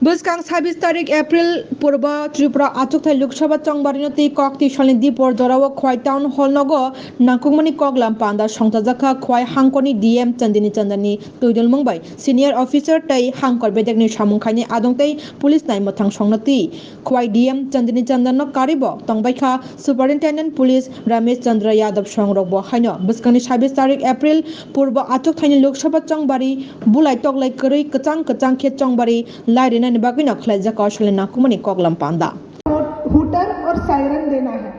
Buskang 26 tarik April Purba Tripura Atukthai Loksawa Chongbarinoti Kokti Shalin Dipor Jorawa Khwai Town Hall Nogo Nangkungmani Koglam Panda Songtajaka Khwai Hangkoni DM Chandini Chandani Tuidul Mumbai Senior Officer Tai Hangkor Bedekni Samungkhaini Adongtai Police Nai Mothang Songnati Khwai DM Chandini Chandano Karibo Tongbaikha Superintendent Police Ramesh Chandra Yadav Songrokbo Haino Buskang 26 tarik April Purba Atukthai Loksawa Chongbari Bulai Toklai Kri Kachang Khet Chongbari Lairina hooter और siren देना है।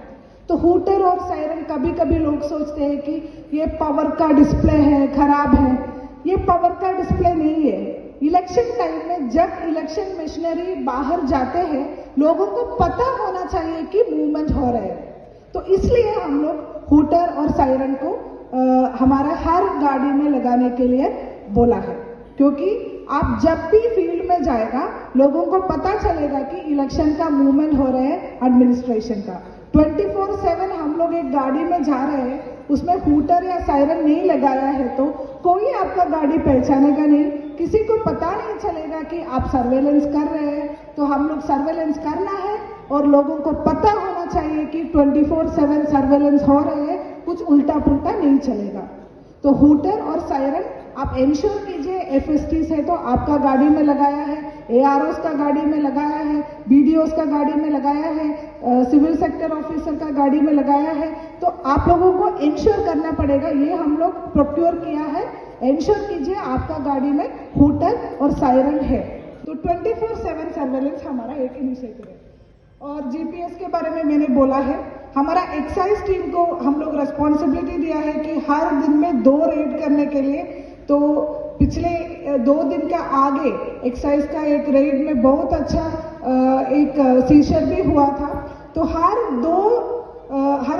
तो hooter और siren कभी कभी लोग सोचते हैं कि ये पावर का डिस्प्ले है, खराब है। ये पावर का डिस्प्ले नहीं है। इलेक्शन टाइम में जब इलेक्शन मशीनरी बाहर जाते हैं, लोगों को पता होना चाहिए कि मूवमेंट हो रहा है। तो इसलिए हम लोग हूटर और सायरन को हमारा हर गाड़ी में लगाने के लिए बोला है, क्योंकि आप जब भी फील्ड में जाएगा, लोगों को पता चलेगा कि इलेक्शन का मूवमेंट हो रहा है एडमिनिस्ट्रेशन का। 24/7 हम लोग एक गाड़ी में जा रहे हैं, उसमें हूटर या सायरन नहीं लगाया है तो कोई आपका गाड़ी पहचानेगा नहीं, किसी को पता नहीं चलेगा कि आप सर्वेलेंस कर रहे हैं। तो हम लोग सर्वेलेंस करना है और लोगों को पता होना चाहिए कि 24/7 सर्वेलेंस हो रहे हैं, कुछ उल्टा पुल्टा नहीं चलेगा। तो हूटर और सायरन आप इंश्योर कीजिए। FSTs है तो आपका गाड़ी में लगाया है, AROs का गाड़ी में लगाया है, BDOs का गाड़ी में लगाया है, सिविल सेक्टर ऑफिसर का गाड़ी में लगाया है। तो आप लोगों को इंश्योर करना पड़ेगा, ये हम लोग प्रोक्योर किया है। इंश्योर कीजिए आपका गाड़ी में हूटर और सायरन है। तो 24/7 सर्वेलेंस हमारा एक इनिशिएटिव है। और GPS के बारे में मैंने बोला है, हमारा एक्साइज टीम को हम लोग रेस्पॉन्सिबिलिटी दिया है कि हर दिन में 2 रेड करने के लिए। तो पिछले 2 दिन का आगे एक्साइज का एक रेड में बहुत अच्छा एक सीजर भी हुआ था। तो हर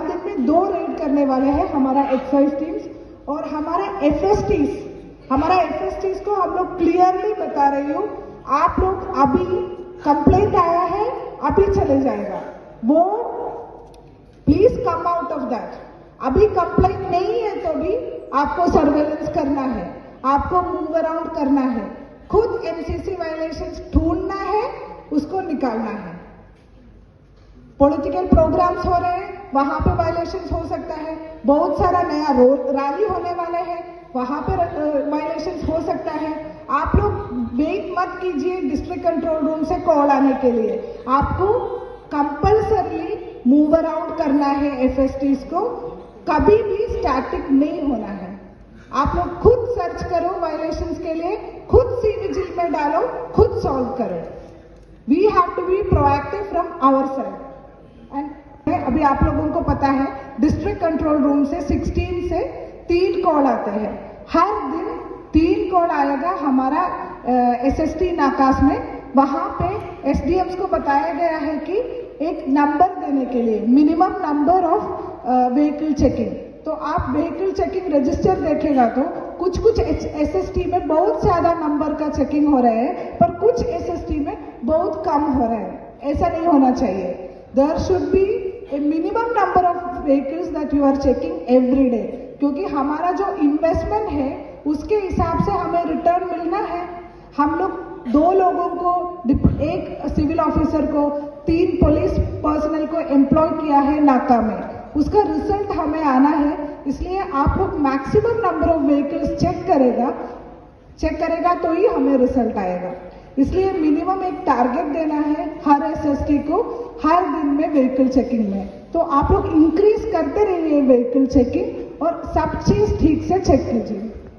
दिन में 2 रेड करने वाले हैं हमारा एक्साइज टीम्स। और हमारा FSTs को हम लोग क्लियरली बता रही हूँ, आप लोग अभी कंप्लेंट आया है, अभी चले जाएगा, वो please come out of that. अभी कंप्लेंट नहीं है तो भी आपको सर्वेलेंस करना है, आपको मूव अराउंड करना है, खुद MCC वायलेशंस ढूंढना है, उसको निकालना है। पॉलिटिकल प्रोग्राम्स हो रहे हैं, वहां पे वायलेशंस हो सकता है। बहुत सारा नया रैली होने वाले हैं, वहां पे वायलेशंस हो सकता है। आप लोग वेट मत कीजिए डिस्ट्रिक्ट कंट्रोल रूम से कॉल आने के लिए, आपको कंपल्सरली मूव अराउंड करना है। FSTs को कभी भी स्टैटिक नहीं होना है। आप लोग खुद सर्च करो वायलेशंस के लिए, खुद C-Vigil में डालो, खुद सॉल्व करो। We have to be proactive from our side. And अभी आप लोगों को पता है डिस्ट्रिक्ट कंट्रोल रूम से 16 से 3 कॉल आते हैं, हर दिन 3 कॉल आएगा हमारा SST नाकास में। वहां पे SDMs को बताया गया है कि एक नंबर देने के लिए minimum number of vehicle checking. तो आप व्हीकल चेकिंग रजिस्टर देखेगा तो कुछ SST में बहुत ज्यादा नंबर का चेकिंग हो रहा है, पर कुछ SST में बहुत कम हो रहा है। ऐसा नहीं होना चाहिए। There should be a minimum number of vehicles that you are checking every day, क्योंकि हमारा जो इन्वेस्टमेंट है उसके हिसाब से हमें रिटर्न मिलना है। हम लोग 2 लोगों को, एक सिविल ऑफिसर को, 3 पुलिस पर्सनल को एम्प्लॉय किया है नाका में, उसका रिजल्ट हमें आना है। इसलिए आप लोग maximum number of vehicles check करेगा तो ही हमें रिजल्ट आएगा। इसलिए मिनिमम एक टारगेट देना है हर SST को हर दिन में व्हीकल चेकिंग में। तो आप लोग इंक्रीज करते रहिए व्हीकल चेकिंग और सब चीज ठीक से चेक कीजिए।